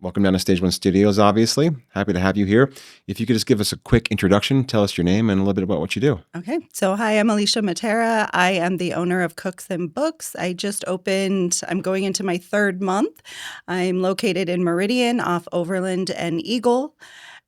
welcome down to Stage One Studios, obviously. Happy to have you here. If you could just give us a quick introduction, tell us your name and a little bit about what you do. Okay. So, hi, I'm Alicia Mattera. I am the owner of Cooks and Books. I just opened, I'm going into my third month. I'm located in Meridian off Overland and Eagle.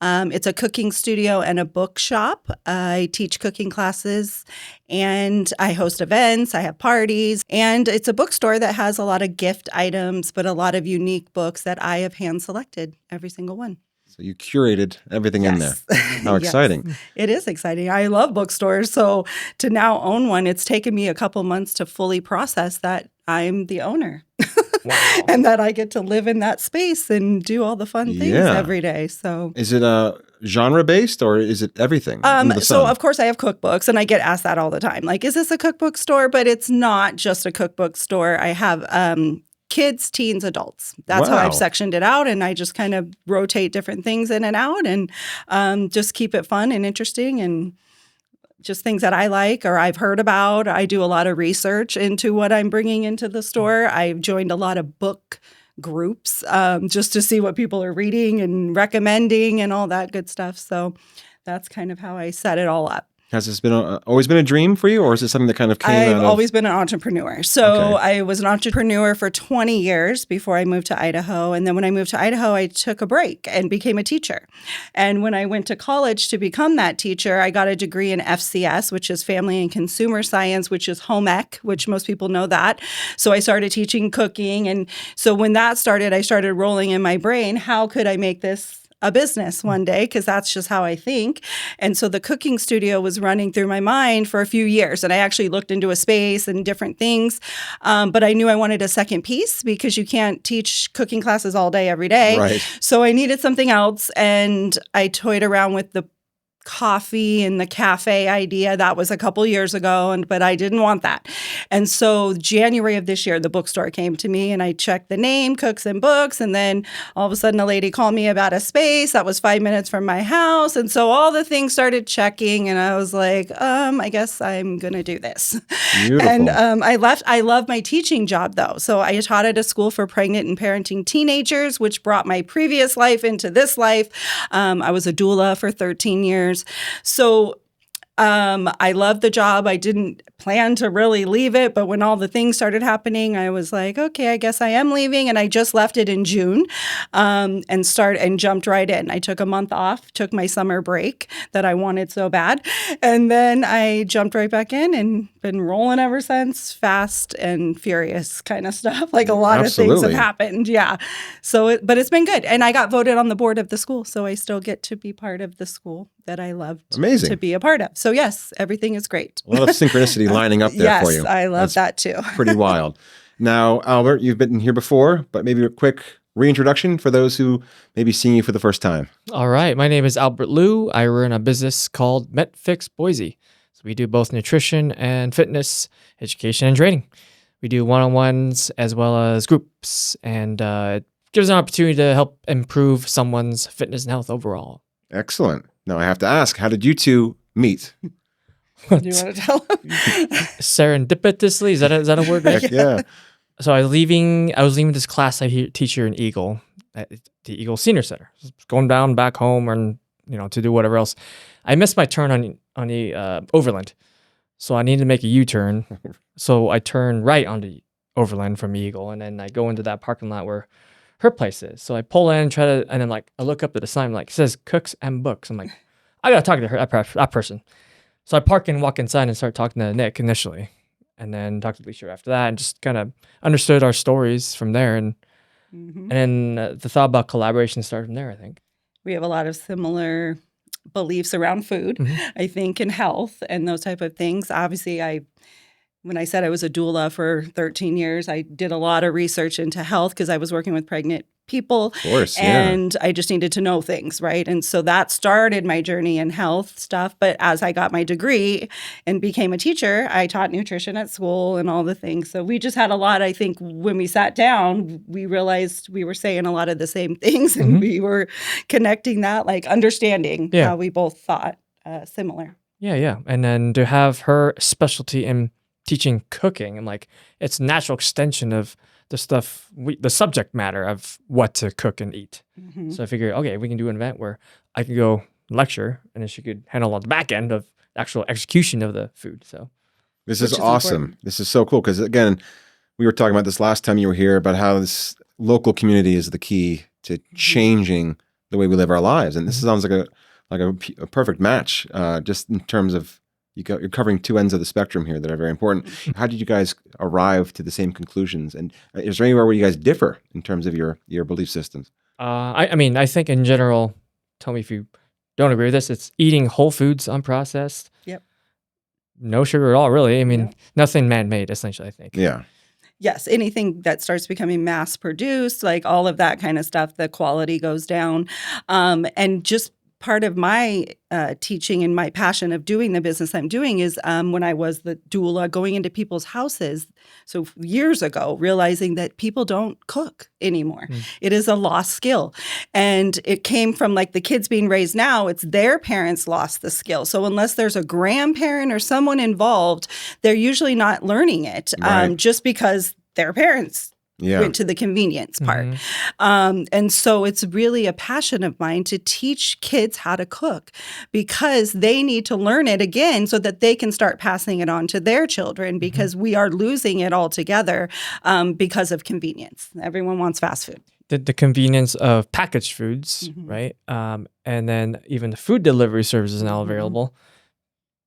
It's a cooking studio and a bookshop. I teach cooking classes and I host events. I have parties. And it's a bookstore that has a lot of gift items, but a lot of unique books that I have hand selected, every single one. So you curated everything in there. How Yes. exciting. It is exciting. I love bookstores. So to now own one, it's taken me a couple months to fully process that I'm the owner. Wow. And that I get to live in that space and do all the fun things every day. So Is it genre based or is it everything? under the so sun? of course I have cookbooks and I get asked that all the time. Like, is this a cookbook store? But it's not just a cookbook store. I have kids, teens, adults. That's how Wow. I've sectioned it out. And I just kind of rotate different things in and out and just keep it fun and interesting and just things that I like or I've heard about. I do a lot of research into what I'm bringing into the store. I've joined a lot of book groups just to see what people are reading and recommending and all that good stuff. So that's kind of how I set it all up. Has this been always been a dream for you, or is it something that kind of came out I've of... always been an entrepreneur. So Okay. I was an entrepreneur for 20 years before I moved to Idaho. And then when I moved to Idaho, I took a break and became a teacher. And when I went to college to become that teacher, I got a degree in FCS, which is Family and Consumer Science, which is home ec, which most people know that. So I started teaching cooking. And so when that started, I started rolling in my brain, how could I make this a business one day, because that's just how I think. And so the cooking studio was running through my mind for a few years. And I actually looked into a space and different things. But I knew I wanted a second piece because you can't teach cooking classes all day, every day. Right. So I needed something else. And I toyed around with the coffee and the cafe idea. That was a couple years ago, but I didn't want that. And so January of this year, the bookstore came to me and I checked the name, Cooks and Books. And then all of a sudden a lady called me about a space that was 5 minutes from my house. And so all the things started checking and I was like, I guess I'm going to do this. Beautiful. And I left. I love my teaching job though. So I taught at a school for pregnant and parenting teenagers, which brought my previous life into this life. I was a doula for 13 years. So I loved the job. I didn't plan to really leave it, but when all the things started happening, I was like, okay, I guess I am leaving. And I just left it in June and jumped right in. I took a month off, took my summer break that I wanted so bad. And then I jumped right back in and been rolling ever since, fast and furious kind of stuff. Like a lot of things have Absolutely. happened. Yeah. So, but it's been good. And I got voted on the board of the school. So I still get to be part of the school that I loved Amazing. to be a part of. So yes, everything is great. A lot of synchronicity lining up there Yes, for you. I love That's that too. pretty wild. Now, Albert, you've been here before, but maybe a quick reintroduction for those who may be seeing you for the first time. All right. My name is Albert Liu. I run a business called MetFix Boise. So we do both nutrition and fitness, education and training. We do one-on-ones as well as groups, and it gives an opportunity to help improve someone's fitness and health overall. Excellent. Now I have to ask, how did you two meet? Do you want to tell them? Serendipitously, is that a word? Right? Heck yeah. So I was leaving this class teach here in Eagle at the Eagle Senior Center. Just going down back home and to do whatever else. I missed my turn on the Overland, so I needed to make a U-turn. So I turned right onto Overland from Eagle, and then I go into that parking lot where her place is. So I pull in, and then I look up at the sign, it says Cooks and Books. I'm like, I gotta talk to her, that person. So I park and walk inside and start talking to Nick initially, and then talk to Alicia after that, and just kind of understood our stories from there. And then the thought about collaboration started from there, I think. We have a lot of similar beliefs around food, I think, and health and those type of things. Obviously, when I said I was a doula for 13 years, I did a lot of research into health because I was working with pregnant people. Of course, yeah. And I just needed to know things, right? And so that started my journey in health stuff. But as I got my degree and became a teacher, I taught nutrition at school and all the things. So we just had a lot, I think, when we sat down, we realized we were saying a lot of the same things and we were connecting that, like understanding how we both thought similar. Yeah. And then to have her specialty in teaching cooking, and it's a natural extension of the stuff, the subject matter of what to cook and eat. Mhm. So I figured, okay, we can do an event where I could go lecture, and then she could handle on the back end of the actual execution of the food. So This Which is is awesome. important. This is so cool because, again, we were talking about this last time you were here about how this local community is the key to changing the way we live our lives, and this sounds like a perfect match. Just in terms of you're covering two ends of the spectrum here that are very important. How did you guys arrive to the same conclusions? And is there anywhere where you guys differ in terms of your belief systems? I mean, I think in general, tell me if you don't agree with this, it's eating whole foods, unprocessed. Yep. No sugar at all, really. I mean, Yep. nothing man-made, essentially, I think. Yeah. Yes, anything that starts becoming mass produced, like all of that kind of stuff, the quality goes down. And just part of my teaching and my passion of doing the business I'm doing is when I was the doula going into people's houses. So years ago, realizing that people don't cook anymore. It is a lost skill. And it came from like the kids being raised now, it's their parents lost the skill. So unless there's a grandparent or someone involved, they're usually not learning it Right. just because their parents Yeah. went to the convenience part. And so it's really a passion of mine to teach kids how to cook because they need to learn it again so that they can start passing it on to their children because we are losing it altogether because of convenience. Everyone wants fast food. The convenience of packaged foods, right? And then even the food delivery services now available.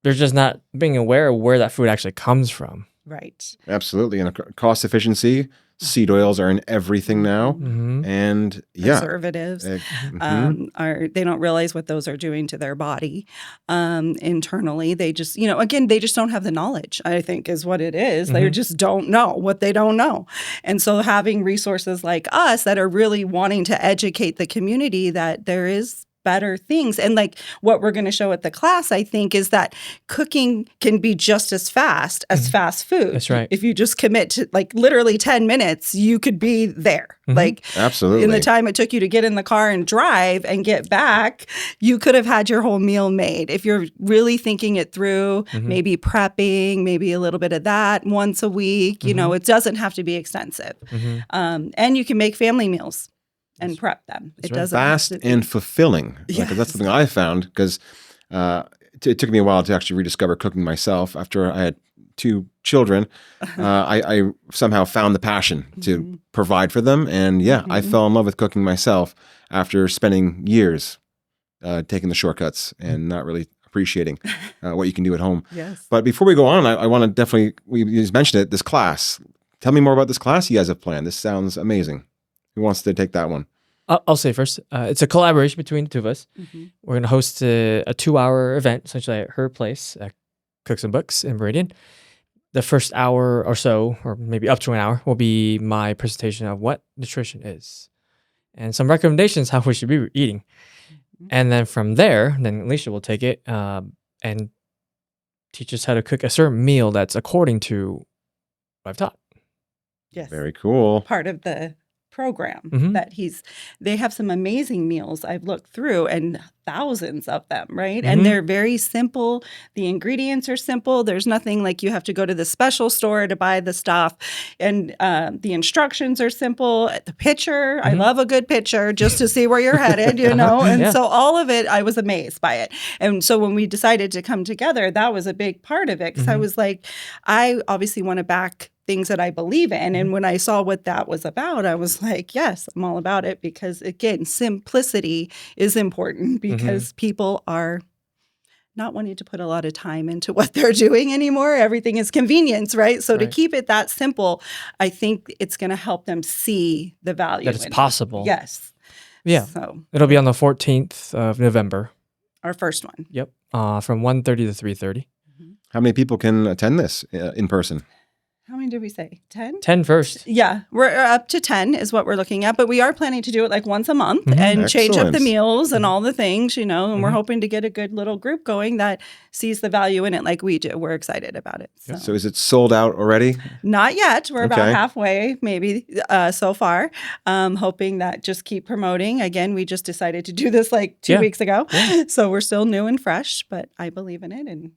They're just not being aware of where that food actually comes from. Right. Absolutely. And cost efficiency, seed oils are in everything now. And yeah. Preservatives Mhm. they don't realize what those are doing to their body internally. They just, again, they just don't have the knowledge, I think is what it is. They just don't know what they don't know. And so having resources like us that are really wanting to educate the community that there is better things. And like what we're going to show at the class, I think, is that cooking can be just as fast as fast food. That's right. If you just commit to like literally 10 minutes, you could be there. Like Absolutely. in the time it took you to get in the car and drive and get back, you could have had your whole meal made. If you're really thinking it through, maybe prepping, maybe a little bit of that once a week, it doesn't have to be extensive. And you can make family meals and prep them. It doesn't Fast have to be. and fulfilling. Yes. That's something I found because it took me a while to actually rediscover cooking myself. After I had 2 children, I somehow found the passion to provide for them. And I fell in love with cooking myself after spending years taking the shortcuts and not really appreciating what you can do at home. Yes. But before we go on, I want to definitely, you just mentioned it, this class. Tell me more about this class you guys have planned. This sounds amazing. Who wants to take that one? I'll say first. It's a collaboration between the two of us. We're going to host a 2-hour event, essentially at her place, at Cooks and Books in Meridian. The first hour or so, or maybe up to an hour, will be my presentation of what nutrition is and some recommendations how we should be eating. And then from there, then Alicia will take it and teach us how to cook a certain meal that's according to what I've taught. Yes. Very cool. Part of the program that they have some amazing meals I've looked through and thousands of them, right? And they're very simple. The ingredients are simple. There's nothing like you have to go to the special store to buy the stuff. And the instructions are simple. The picture, I love a good picture just to see where you're headed, And so all of it, I was amazed by it. And so when we decided to come together, that was a big part of it because I was like, I obviously want to back things that I believe in. And when I saw what that was about, I was like, yes, I'm all about it because, again, simplicity is important because people are not wanting to put a lot of time into what they're doing anymore. Everything is convenience, right? So to keep it that simple, I think it's going to help them see the value That it's in possible. it. Yes. Yeah. So It'll be on the 14th of November. our first one. Yep. From 1:30 to 3:30. How many people can attend this in person? How many did we say? 10? 10 first. Yeah, we're up to 10 is what we're looking at, but we are planning to do it like once a month and change up the Excellent. meals and all the things, and we're hoping to get a good little group going that sees the value in it like we do. We're excited about it. So is it sold out already? Not yet. We're about Okay. halfway, maybe so far. Hoping that just keep promoting. Again, we just decided to do this like 2 weeks ago. So we're still new and fresh, but I believe in it. And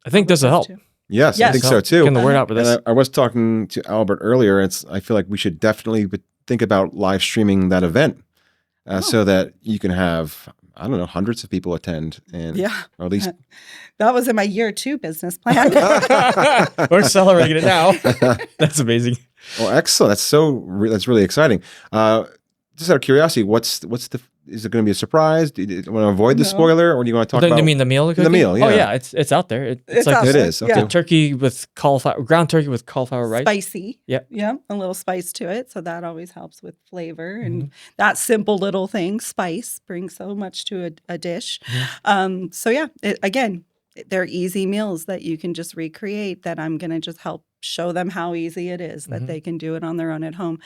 I think this will help. too. Yes, I Yes. think so too. Getting the word out with And this. I was talking to Albert earlier. I feel like we should definitely think about live streaming that event so that you can have, I don't know, hundreds of people attend, and Yeah. or at least That was in my year 2 business plan. We're accelerating it now. That's amazing. Oh, excellent! That's really exciting. Just out of curiosity, what's the? Is it going to be a surprise? Do you want to avoid the No. spoiler, or do you want to talk Don't about? you mean the meal cooking? meal, Oh yeah. yeah, it's out there. It's It's like out It there. is, Yeah. okay. turkey with cauliflower, ground turkey with cauliflower rice. Spicy. Yep. Yeah, a little spice to it. So that always helps with flavor. Mm-hmm. And that simple little thing, spice, brings so much to a dish. Mm-hmm. So yeah, again, they're easy meals that you can just recreate that I'm going to just help show them how easy it is that Mm-hmm. they can do it on their own at home.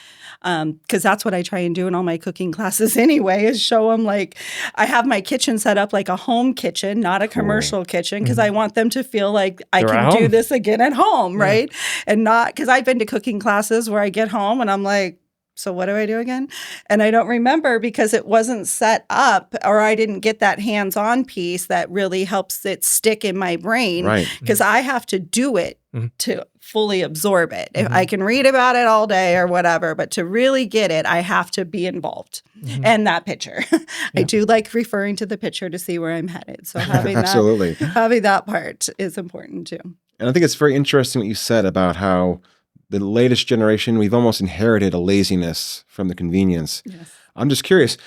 Because that's what I try and do in all my cooking classes anyway, is show them like I have my kitchen set up like a home kitchen, not a commercial kitchen, because I want them to feel like I They're can at do home. this again at home, right? And not because I've been to cooking classes where I get home and I'm like, so what do I do again? And I don't remember because it wasn't set up, or I didn't get that hands-on piece that really helps it stick in my brain. Right. Because I have to do it Mhm. to fully absorb it. If I can read about it all day or whatever, but to really get it, I have to be involved. And that picture. I do like referring to the picture to see where I'm headed. So having Absolutely. having that part is important too. And I think it's very interesting what you said about how the latest generation, we've almost inherited a laziness from the convenience. Yes. I'm just curious.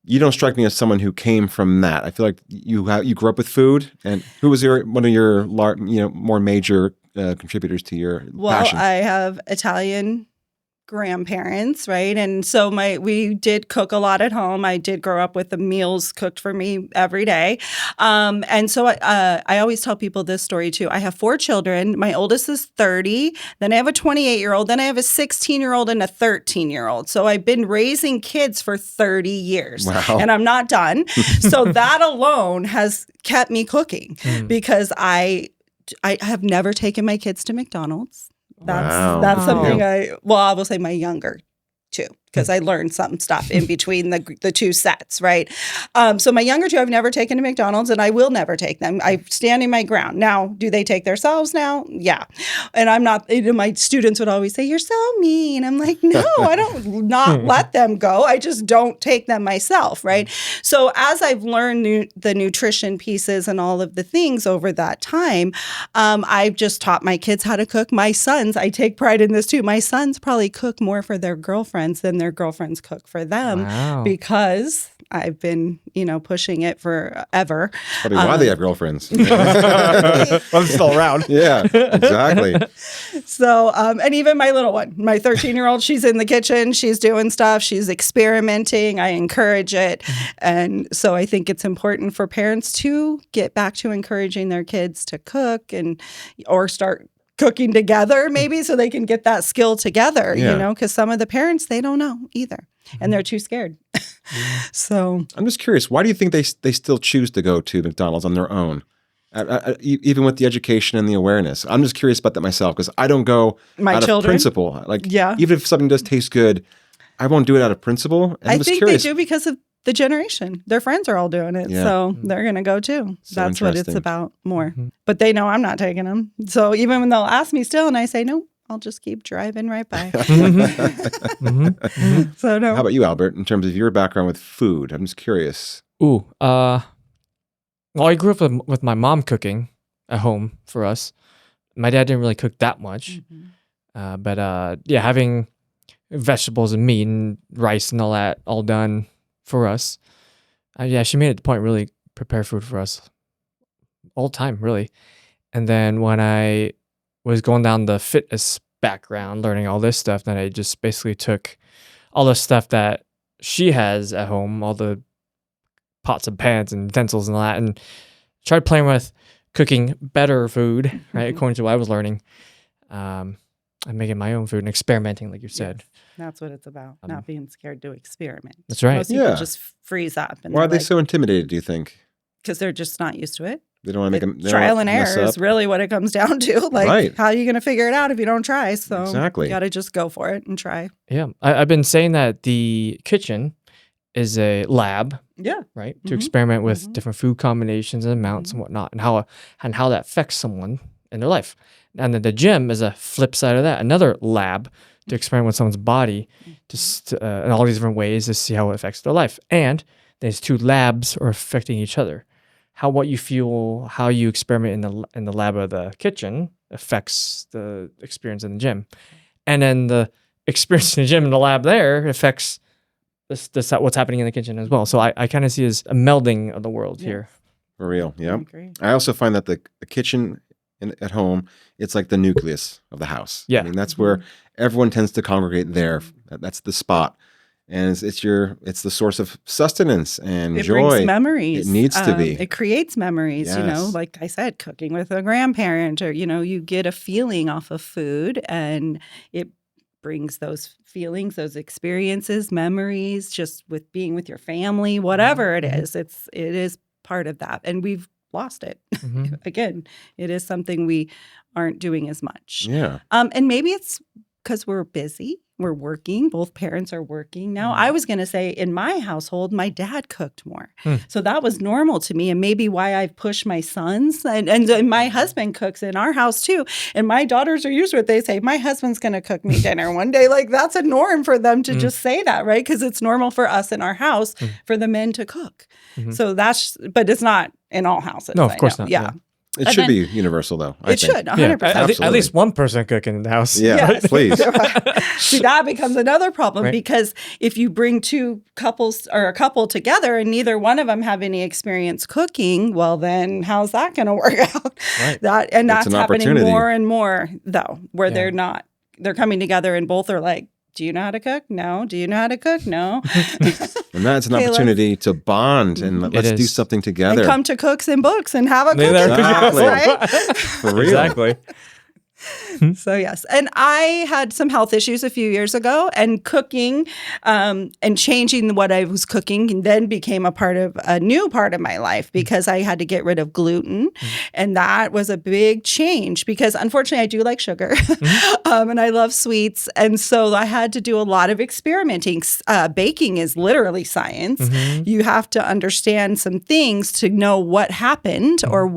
You don't strike me as someone who came from that. I feel like you grew up with food, and who was one of your more major contributors to your Well, passion? I have Italian grandparents, right? And so we did cook a lot at home. I did grow up with the meals cooked for me every day. And so I always tell people this story too. I have 4 children. My oldest is 30. Then I have a 28-year-old. Then I have a 16-year-old and a 13-year-old. So I've been raising kids for 30 years. Wow. And I'm not done. So that alone has kept me cooking because I have never taken my kids to McDonald's. Wow. That's Wow. something I will say my younger two, because I learned some stuff in between the 2 sets, right? So my younger 2, I've never taken to McDonald's, and I will never take them. I'm standing my ground. Now, do they take themselves now? Yeah. And I'm not, my students would always say, you're so mean. I'm like, no, I don't not let them go. I just don't take them myself, right? So as I've learned the nutrition pieces and all of the things over that time, I've just taught my kids how to cook. My sons, I take pride in this too. My sons probably cook more for their girlfriends than their girlfriends cook for them Wow. because I've been, pushing it forever. Probably why they have girlfriends. Well, I'm still around. Yeah, exactly. So, and even my little one, my 13-year-old, she's in the kitchen, she's doing stuff, she's experimenting. I encourage it. And so I think it's important for parents to get back to encouraging their kids to cook or start cooking together maybe so they can get that skill together, Yeah. because some of the parents, they don't know either and they're too scared. So I'm just curious. Why do you think they still choose to go to McDonald's on their own, even with the education and the awareness? I'm just curious about that myself because I don't go My out children? of principle. Like, Yeah. even if something does taste good, I won't do it out of principle. And I'm I just think curious. they do because of the generation. Their friends are all doing it. Yeah. So they're going to go too. So That's what it's interesting. about more. But they know I'm not taking them. So even when they'll ask me still and I say, no, I'll just keep driving right by. So no. How about you, Albert, in terms of your background with food? I'm just curious. Ooh, well, I grew up with my mom cooking at home for us. My dad didn't really cook that much, but yeah, having vegetables and meat and rice and all that all done for us. Yeah, she made it a point to really prepare food for us all the time, really. And then when I was going down the fitness background, learning all this stuff, then I just basically took all the stuff that she has at home, all the pots and pans and utensils and all that, and tried playing with cooking better food, right, according to what I was learning, and making my own food and experimenting, like you said. That's what it's about. Not being scared to experiment. That's right. Most people Yeah. just freeze up. And Why are they so intimidated, do you think? Because they're just not used to it. They don't want to make them Trial and error is really what it comes down to. Like, Right. how are you going to figure it out if you don't try? So Exactly. you got to just go for it and try. Yeah, I've been saying that the kitchen is a lab, Yeah. right, to experiment with different food combinations and amounts and whatnot, and how that affects someone in their life. And then the gym is a flip side of that, another lab to experiment with someone's body in all these different ways to see how it affects their life. And these two labs are affecting each other. What you feel, how you experiment in the lab of the kitchen affects the experience in the gym. And then the experience in the gym and the lab there affects what's happening in the kitchen as well. So I kind of see it as a melding of the world here. For real, yeah. I agree. I also find that the kitchen at home, it's like the nucleus of the house. Yeah. I mean, that's where everyone tends to congregate there. That's the spot. And it's the source of sustenance and It joy. brings memories. It needs to be. It creates memories, Yes. like I said, cooking with a grandparent, or, you get a feeling off of food, and it brings those feelings, those experiences, memories, just with being with your family, whatever it is. It is part of that. And we've lost it. Again, it is something we aren't doing as much. Yeah. And maybe it's because we're busy. We're working. Both parents are working now. I was going to say in my household, my dad cooked more. So that was normal to me, and maybe why I've pushed my sons. And my husband cooks in our house too. And my daughters are used to it. They say, my husband's going to cook me dinner one day. Like, that's a norm for them to just say that, right? Because it's normal for us in our house for the men to cook. So but it's not in all houses. No, of course not. Yeah. It should be universal, though. I It think. should, 100%. At least one person cooking in the house. Yeah, Yes. please. See, that becomes another problem, Right. because if you bring two couples or a couple together and neither one of them have any experience cooking, well, then how's that going to work out? Right. That's an happening opportunity. more and more, though, where Yeah. they're coming together and both are like, do you know how to cook? No. Do you know how to cook? No. And that's an Okay, opportunity to bond and let's do is. something And together. come to Cooks and Books and have a cooking There we class, go. right? For real. Exactly. So yes, and I had some health issues a few years ago, and cooking and changing what I was cooking then became a new part of my life, because I had to get rid of gluten, and that was a big change, because unfortunately I do like sugar and I love sweets, and so I had to do a lot of experimenting. Baking is literally science. You have to understand some things to know what happened or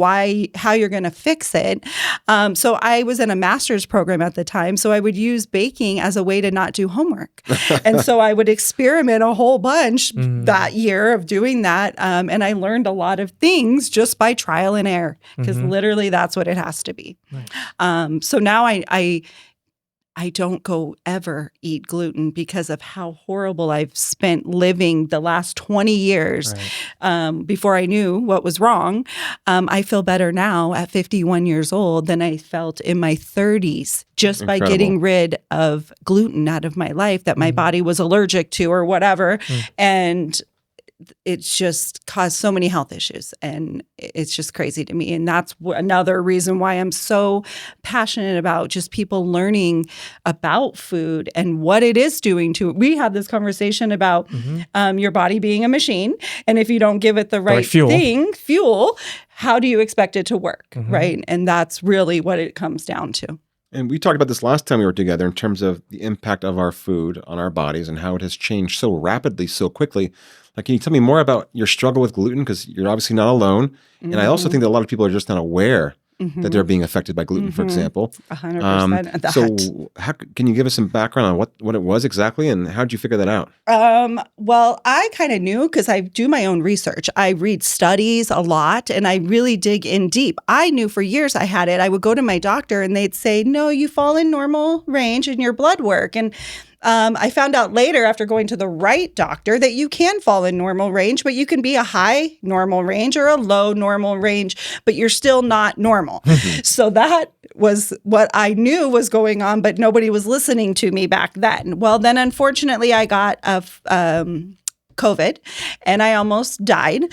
how you're going to fix it. So I was in a master's program at the time, so I would use baking as a way to not do homework. And so I would experiment a whole bunch that year of doing that. And I learned a lot of things just by trial and error, because literally that's what it has to be. Nice. So now I don't go ever eat gluten because of how horrible I've spent living the last 20 years before I knew what was wrong. I feel better now at 51 years old than I felt in my 30s, just by getting rid of gluten out of my life that my body was allergic to or whatever. And it's just caused so many health issues, and it's just crazy to me. And that's another reason why I'm so passionate about just people learning about food and what it is doing to it. We had this conversation about your body being a machine, and if you don't give it the right fuel, how do you expect it to work, right? And that's really what it comes down to. And we talked about this last time we were together in terms of the impact of our food on our bodies and how it has changed so rapidly, so quickly. Like, can you tell me more about your struggle with gluten? Because you're obviously not alone. And I also think that a lot of people are just not aware that they're being affected by gluten, for example. 100% that. So can you give us some background on what it was exactly, and how did you figure that out? Well, I kind of knew because I do my own research. I read studies a lot, and I really dig in deep. I knew for years I had it. I would go to my doctor and they'd say, no, you fall in normal range in your blood work. And I found out later, after going to the right doctor, that you can fall in normal range, but you can be a high normal range or a low normal range, but you're still not normal. So that was what I knew was going on, but nobody was listening to me back then. Well, then unfortunately, I got COVID, and I almost died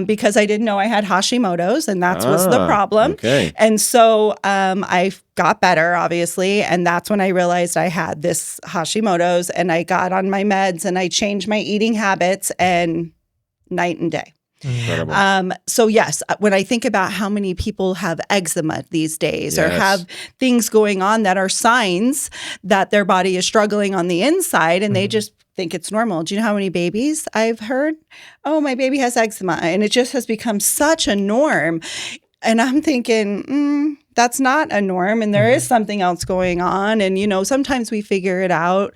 because I didn't know I had Hashimoto's, and that was the problem. Okay. And so I got better, obviously, and that's when I realized I had this Hashimoto's, and I got on my meds, and I changed my eating habits, and night and day. Incredible. So yes, when I think about how many people have eczema these days or have things going on that are signs that their body is struggling on the inside, and they just think it's normal. Do you know how many babies I've heard? Oh, my baby has eczema. And it just has become such a norm. And I'm thinking, that's not a norm, and there is something else going on. And, sometimes we figure it out,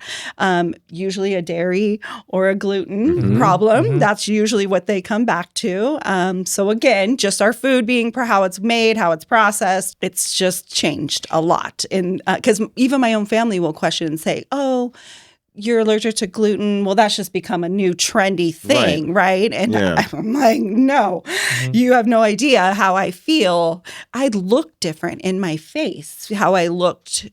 usually a dairy or a gluten problem. That's usually what they come back to. So again, just our food being how it's made, how it's processed, it's just changed a lot. And because even my own family will question and say, oh, you're allergic to gluten. Well, that's just become a new trendy thing, right? And I'm like, no, you have no idea how I feel. I look different in my face, how I looked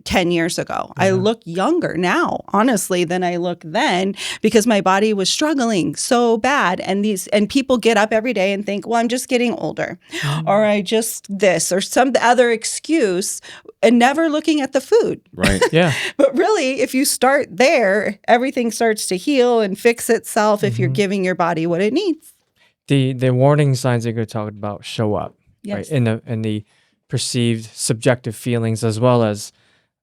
10 years ago. I look younger now, honestly, than I looked then, because my body was struggling so bad. And people get up every day and think, well, I'm just getting older, or I just this, or some other excuse, and never looking at the food. Right. Yeah. But really, if you start there, everything starts to heal and fix itself if you're giving your body what it needs. The warning signs that you're talking about show up, Yes. right? In the perceived subjective feelings as well as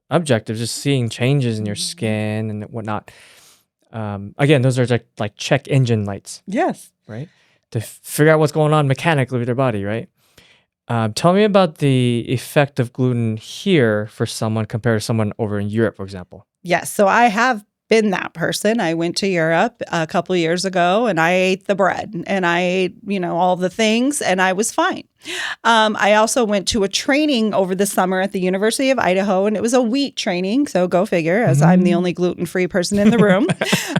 objective, just seeing changes in your skin and whatnot. Again, those are like check engine lights, Yes. right? To figure out what's going on mechanically with your body, right? Tell me about the effect of gluten here for someone compared to someone over in Europe, for example. Yes. So I have been that person. I went to Europe a couple of years ago, and I ate the bread and I ate, all the things, and I was fine. I also went to a training over the summer at the University of Idaho, and it was a wheat training. So go figure, as I'm the only gluten-free person in the room.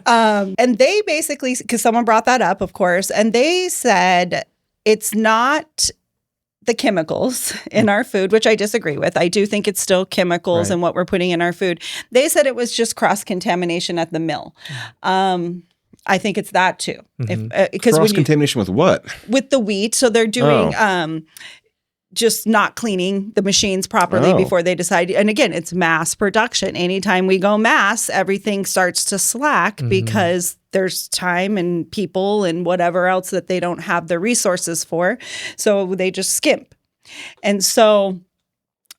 And they basically, because someone brought that up, of course, and they said it's not the chemicals in our food, which I disagree with. I do think it's still chemicals and what we're putting in our food. They said it was just cross-contamination at the mill. I think it's that too. Cross-contamination with what? With the wheat. So they're doing just not cleaning the machines properly before they decide. And again, it's mass production. Anytime we go mass, everything starts to slack because there's time and people and whatever else that they don't have the resources for. So they just skimp. And so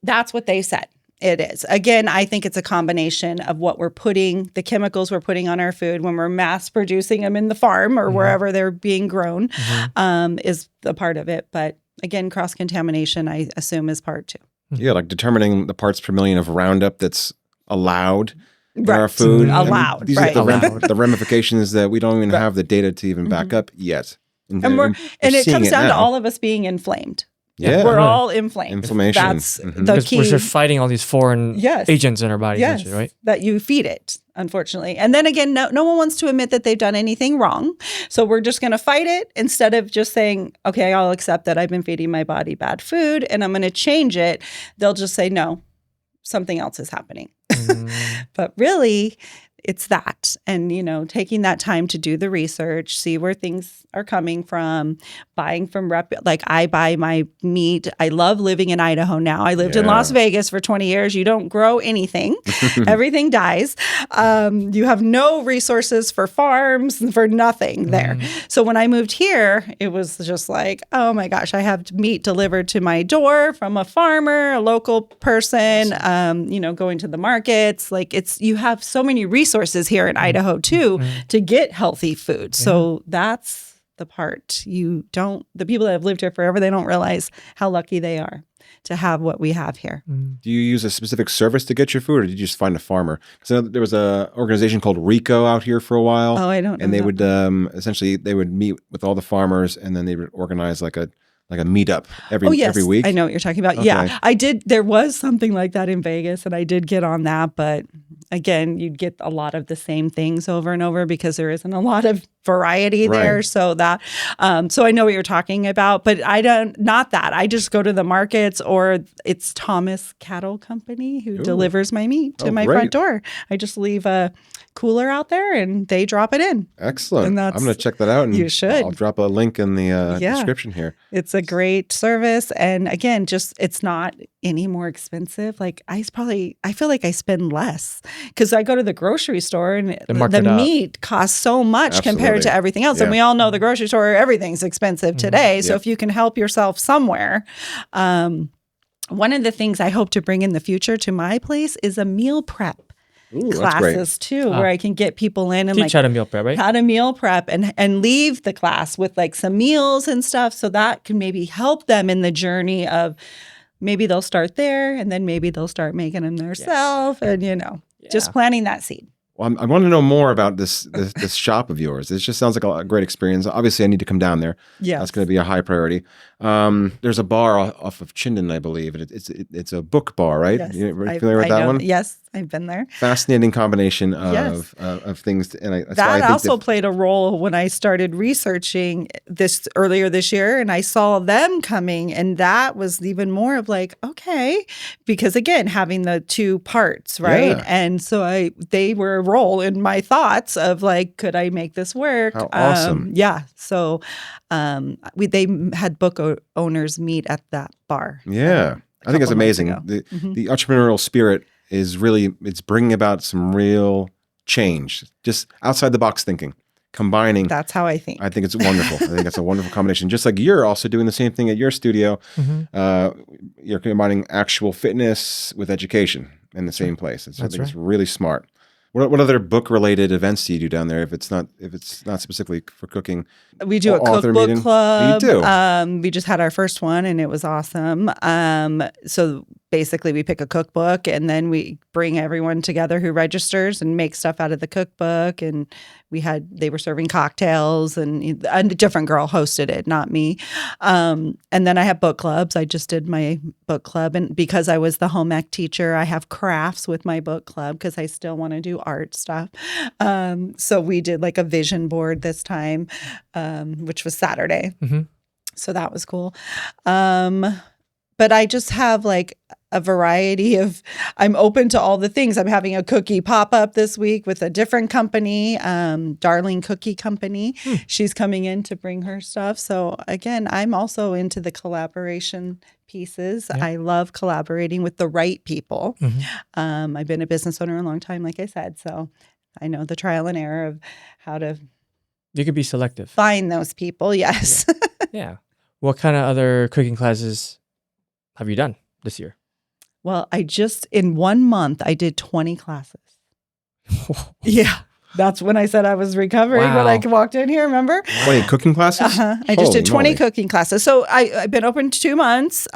that's what they said. It is. Again, I think it's a combination of what we're putting, the chemicals we're putting on our food when we're mass producing them in the farm or wherever they're being grown is a part of it. But again, cross-contamination, I assume, is part too. Yeah, like determining the parts per million of Roundup that's allowed in our food. Allowed, these right. are the ramifications that we don't even have the data to even back up yet. And it comes down to all of us being inflamed. Yeah. We're all inflamed. Inflammation. That's the key. We're fighting all these foreign agents in our body, essentially, right? That you feed it, unfortunately. And then again, no one wants to admit that they've done anything wrong. So we're just going to fight it instead of just saying, okay, I'll accept that I've been feeding my body bad food and I'm going to change it. They'll just say, no, something else is happening. But really, it's that. And, taking that time to do the research, see where things are coming from, buying from like I buy my meat. I love living in Idaho now. I lived in Las Vegas for 20 years. You don't grow anything. Everything dies. You have no resources for farms, for nothing there. So when I moved here, it was just like, oh my gosh, I have meat delivered to my door from a farmer, a local person, going to the markets. Like you have so many resources here in Idaho too to get healthy food. So that's the part the people that have lived here forever, they don't realize how lucky they are to have what we have here. Do you use a specific service to get your food, or did you just find a farmer? Because there was an organization called RICO out here for a while. Oh, I don't know. And they would essentially meet with all the farmers, and then they would organize like a meetup every week. I know what you're talking about. Okay. Yeah, I did. There was something like that in Vegas, and I did get on that. But again, you'd get a lot of the same things over and over because there isn't a lot of variety there. So that, so I know what you're talking about. But not that. I just go to the markets, or it's Thomas Cattle Company who delivers my meat to my front door. I just leave a cooler out there and they drop it in. Excellent. I'm going to check that out. And you should. I'll drop a link in the description here. It's a great service. And again, it's not any more expensive. Like I feel like I spend less because I go to the grocery store and the meat costs so much compared to everything else. And we all know the grocery store, everything's expensive today. So if you can help yourself somewhere, one of the things I hope to bring in the future to my place is a meal prep. Classes too, where I can get people in and teach how to meal prep, right? How to meal prep and leave the class with like some meals and stuff, so that can maybe help them in the journey of maybe they'll start there, and then maybe they'll start making them themselves, and just planting that seed. Well, I want to know more about this shop of yours. It just sounds like a great experience. Obviously, I need to come down there. Yeah, That's going to be a high priority. There's a bar off of Chinden, I believe. It's a book bar, right? Yes. You're familiar with that one? Yes, I've been there. Fascinating combination of things. That's why I think also played a role when I started researching this earlier this year, and I saw them coming, and that was even more of like, okay, because again, having the two parts, right? Yeah. And so they were a role in my thoughts of like, could I make this work? How awesome. Yeah. So they had book owners meet at that bar. Yeah. I think it's amazing. The entrepreneurial spirit is really, it's bringing about some real change, just outside the box thinking, combining. That's how I think. I think it's wonderful. I think it's a wonderful combination. Just like you're also doing the same thing at your studio. You're combining actual fitness with education in the same place. I think it's really smart. What other book related events do you do down there? If it's not specifically for cooking, we do a author cookbook meeting? club. You do. We just had our first one and it was awesome. So basically, we pick a cookbook and then we bring everyone together who registers and make stuff out of the cookbook. And they were serving cocktails and a different girl hosted it, not me. And then I have book clubs. I just did my book club. And because I was the home ec teacher, I have crafts with my book club because I still want to do art stuff. So we did like a vision board this time, which was Saturday. So that was cool. But I just have like a variety of, I'm open to all the things. I'm having a cookie pop-up this week with a different company, Darling Cookie Company. She's coming in to bring her stuff. So again, I'm also into the collaboration pieces. I love collaborating with the right people. I've been a business owner a long time, like I said. So I know the trial and error of how to You could be selective. find those people. Yes. Yeah. What kind of other cooking classes have you done this year? Well, in 1 month, I did 20 classes. Yeah. That's when I said I was recovering when I walked in here, remember? 20 cooking classes? I just did 20 moly. cooking classes. So I've been open 2 months,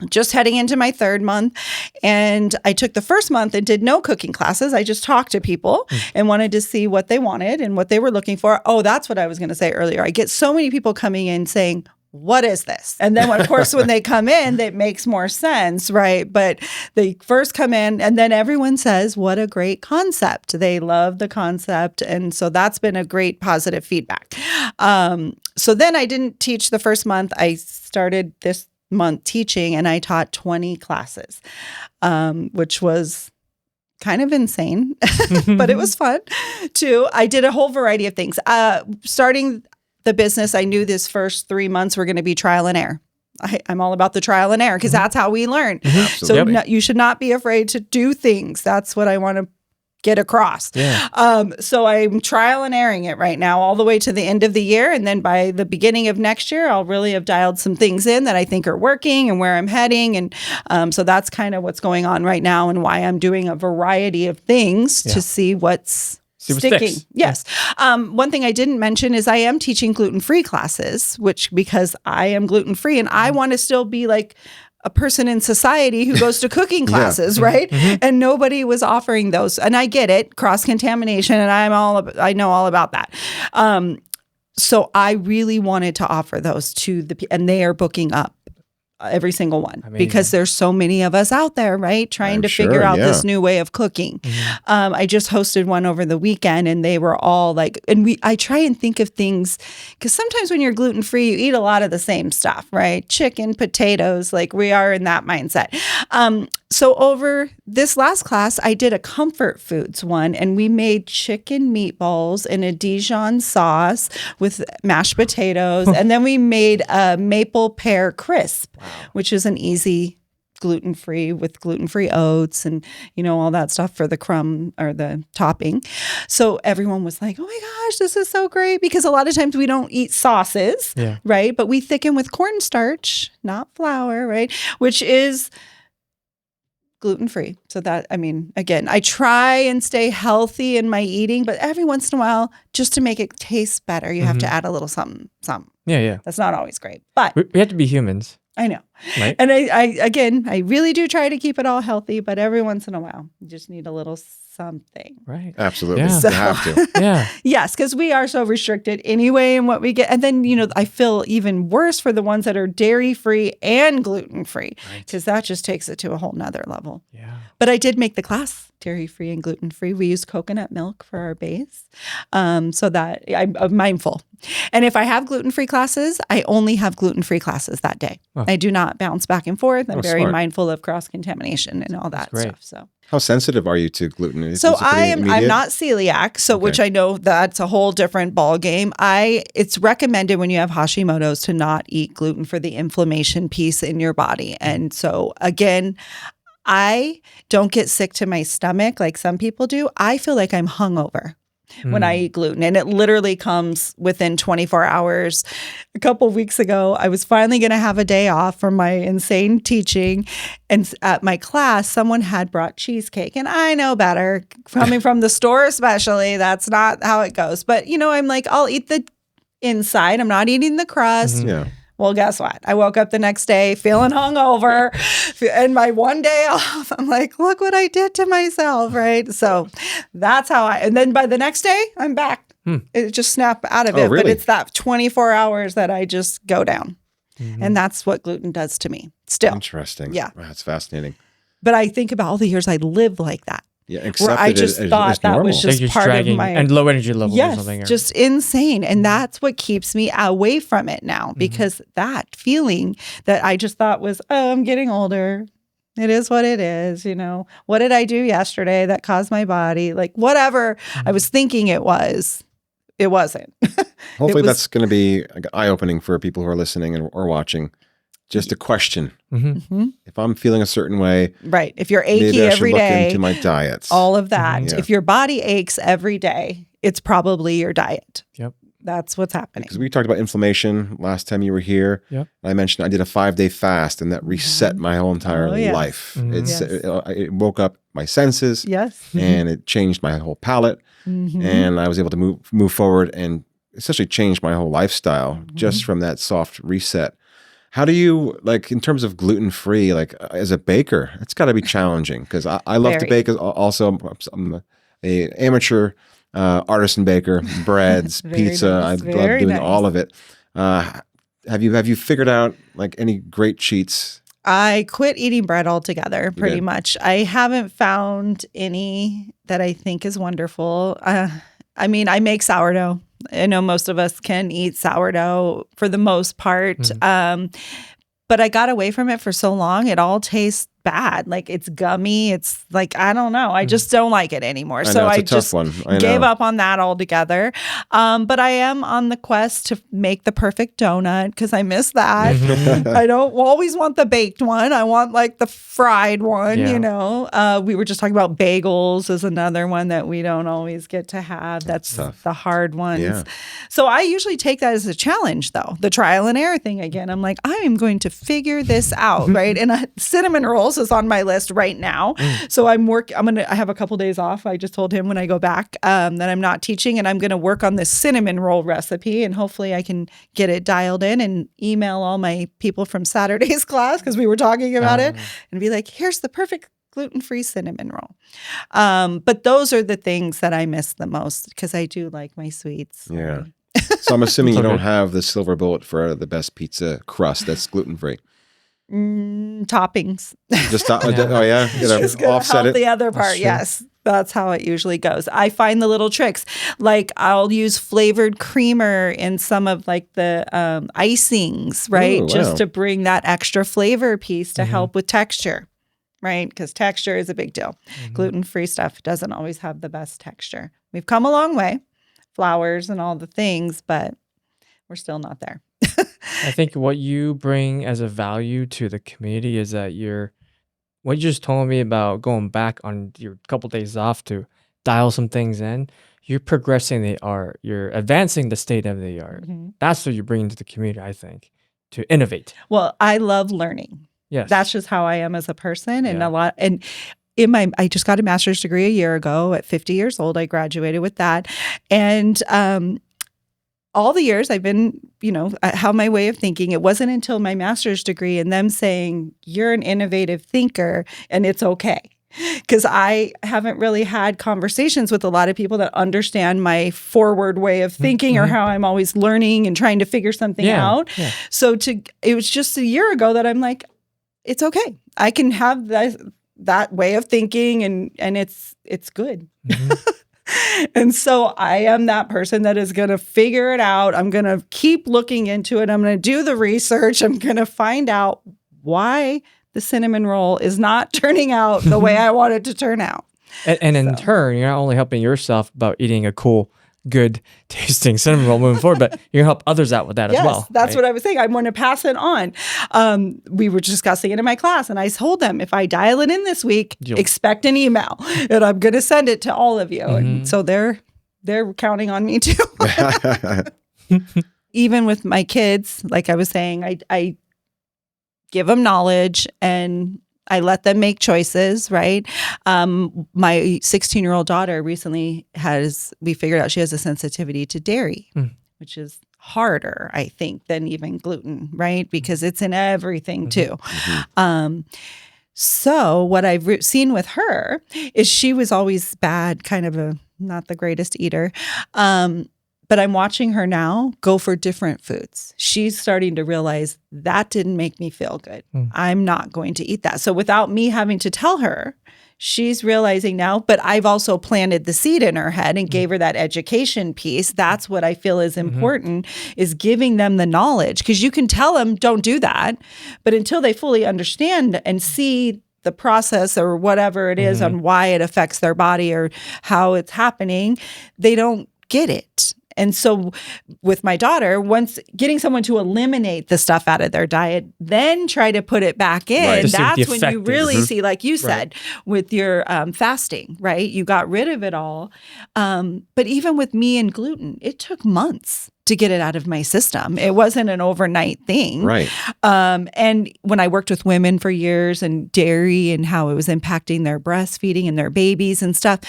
just heading into my 3rd month. And I took the first month and did no cooking classes. I just talked to people and wanted to see what they wanted and what they were looking for. Oh, that's what I was going to say earlier. I get so many people coming in saying, what is this? And then, of course, when they come in, that makes more sense, right? But they first come in and then everyone says, what a great concept. They love the concept. And so that's been a great positive feedback. So then I didn't teach the first month. I started this month teaching and I taught 20 classes, which was kind of insane, but it was fun too. I did a whole variety of things. Starting the business, I knew this first 3 months were going to be trial and error. I'm all about the trial and error because that's how we learn. So you should not be afraid to do things. That's what I want to get across. So I'm trial and erroring it right now all the way to the end of the year. And then by the beginning of next year, I'll really have dialed some things in that I think are working and where I'm heading. And so that's kind of what's going on right now and why I'm doing a variety of things to see what's sticking. Yes. One thing I didn't mention is I am teaching gluten-free classes, because I am gluten-free and I want to still be like a person in society who goes to cooking classes, right? And nobody was offering those. And I get it, cross-contamination, and I know all about that. So I really wanted to offer those to and they are booking up. Every single one. Amazing. Because there's so many of us out there, right? Trying to figure out this new way of cooking. I just hosted one over the weekend and they were all like, I try and think of things, because sometimes when you're gluten-free, you eat a lot of the same stuff, right? Chicken, potatoes, like we are in that mindset. So over this last class, I did a comfort foods one and we made chicken meatballs in a Dijon sauce with mashed potatoes. And then we made a maple pear crisp, which is an easy gluten-free with gluten-free oats and, all that stuff for the crumb or the topping. So everyone was like, oh my gosh, this is so great. Because a lot of times we don't eat sauces, right? But we thicken with cornstarch, not flour, right? Which is gluten-free. So that, again, I try and stay healthy in my eating, but every once in a while, just to make it taste better, you have to add a little something. Yeah. That's not always great, but we have to be humans. I know. Right. And I really do try to keep it all healthy, but every once in a while, you just need a little something. Right. Absolutely. Yeah. You have to. Yeah. Yes, because we are so restricted anyway in what we get. And then, I feel even worse for the ones that are dairy-free and gluten-free, because that just takes it to a whole nother level. Yeah. But I did make the class dairy-free and gluten-free. We use coconut milk for our base, so that I'm mindful. And if I have gluten-free classes, I only have gluten-free classes that day. Oh. I do not bounce back and forth. I'm very smart. mindful of cross-contamination and all that great. stuff. So. How sensitive are you to gluten? Is So it pretty I'm immediate? not celiac, so Okay. which I know that's a whole different ball game. It's recommended when you have Hashimoto's to not eat gluten for the inflammation piece in your body. And so again, I don't get sick to my stomach like some people do. I feel like I'm hungover when I eat gluten, and it literally comes within 24 hours. A couple of weeks ago, I was finally going to have a day off from my insane teaching, and at my class, someone had brought cheesecake, and I know better, coming from the store especially, that's not how it goes. But, I'm like, I'll eat the inside. I'm not eating the crust. Yeah. Well, guess what? I woke up the next day feeling hungover, and my one day off, I'm like, look what I did to myself, right? So that's how and then by the next day, I'm back. It just snapped out of Oh, it. But really? it's that 24 hours that I just go down. And that's what gluten does to me still. Interesting. Yeah. Wow, that's fascinating. But I think about all the years I lived like that. Yeah, Where accepted I just thought as that normal. was just Like you're part of dragging my and low energy levels or yes, something. just insane. And that's what keeps me away from it now, because that feeling that I just thought was, oh, I'm getting older. It is what it is. What did I do yesterday that caused my body? Like whatever I was thinking it wasn't. Hopefully, It was- that's going to be eye-opening for people who are listening or watching. Just a question. Mhm. If I'm feeling a certain way, Right. If you're achy maybe I should every look day, into my diets. all of that. Yeah. If your body aches every day, it's probably your diet. Yep. That's what's happening. Because we talked about inflammation last time you were here. Yep. I mentioned I did a 5-day fast, and that reset my whole entire Oh, yes. life. Yes. It woke up my senses, Yes. and it changed my whole palate, and I was able to move forward and essentially change my whole lifestyle just from that soft reset. How do you, in terms of gluten-free, as a baker, it's got to be challenging, because I love to Very. bake. Also, I'm a amateur artisan baker, breads, Very pizza. nice. I love Very doing nice. all of it. Have you figured out any great cheats? I quit eating bread altogether, pretty did? much. I haven't found any that I think is wonderful. I make sourdough. I know most of us can eat sourdough for the most part. But I got away from it for so long. It all tastes bad. It's gummy. It's I don't know. I just don't like it anymore. I know, So it's I a tough just one. I gave know. up on that altogether. But I am on the quest to make the perfect donut, because I miss that. I don't always want the baked one. I want the fried one, Yeah. We were just talking about bagels is another one that we don't always get to have. That's tough. the hard ones. Yeah. So I usually take that as a challenge, though. The trial and error thing again. I'm like, I am going to figure this out, right? And cinnamon rolls is on my list right now. So I have a couple days off. I just told him when I go back that I'm not teaching, and I'm going to work on this cinnamon roll recipe, and hopefully I can get it dialed in and email all my people from Saturday's class, because we were talking about it, and be like, here's the perfect gluten-free cinnamon roll. But those are the things that I miss the most, because I do like my sweets. Yeah. So I'm assuming you It's all don't good. have the silver bullet for the best pizza crust that's gluten-free. Toppings. Just oh yeah, Just gonna offset help it. the other part. true. Yes, that's how it usually goes. I find the little tricks, I'll use flavored creamer in some of the icings, right? Ooh, Just wow. to bring that extra flavor piece to help with texture, right? Because texture is a big deal. Gluten-free stuff doesn't always have the best texture. We've come a long way, flours and all the things, but we're still not there. I think what you bring as a value to the community is that what you just told me about going back on your couple days off to dial some things in. You're progressing the art. You're advancing the state of the art. That's what you're bringing to the community, I think, to innovate. Well, I love learning. Yes. That's just how I am as a person, and Yeah. I just got a master's degree a year ago at 50 years old. I graduated with that. And all the years I've been, I have my way of thinking. It wasn't until my master's degree and them saying, you're an innovative thinker and it's okay. Because I haven't really had conversations with a lot of people that understand my forward way of thinking or how I'm always learning and trying to figure something out. Yeah. So it was just a year ago that I'm like, it's okay. I can have that way of thinking and it's good. And so I am that person that is going to figure it out. I'm going to keep looking into it. I'm going to do the research. I'm going to find out why the cinnamon roll is not turning out the way I want it to turn out. And in turn, you're not only helping yourself about eating a cool, good tasting cinnamon roll moving forward, but you're going to help others out with that as well. That's what I was saying. I want to pass it on. We were discussing it in my class and I told them, if I dial it in this week, expect an email and I'm going to send it to all of you. And so they're counting on me too. Even with my kids, like I was saying, I give them knowledge and I let them make choices, right? My 16-year-old daughter recently we figured out she has a sensitivity to dairy, which is harder, I think, than even gluten, right? Because it's in everything too. So what I've seen with her is she was always bad, kind of not the greatest eater. But I'm watching her now go for different foods. She's starting to realize that didn't make me feel good. I'm not going to eat that. So without me having to tell her, she's realizing now, but I've also planted the seed in her head and gave her that education piece. That's what I feel is important, is giving them the knowledge. Because you can tell them, don't do that. But until they fully understand and see the process or whatever it is on why it affects their body or how it's happening, they don't get it. And so with my daughter, once getting someone to eliminate the stuff out of their diet, then try to put it back in, right. That's when you really see, like you said, with your fasting, right? You got rid of it all. But even with me and gluten, it took months to get it out of my system. It wasn't an overnight thing. Right. And when I worked with women for years and dairy and how it was impacting their breastfeeding and their babies and stuff,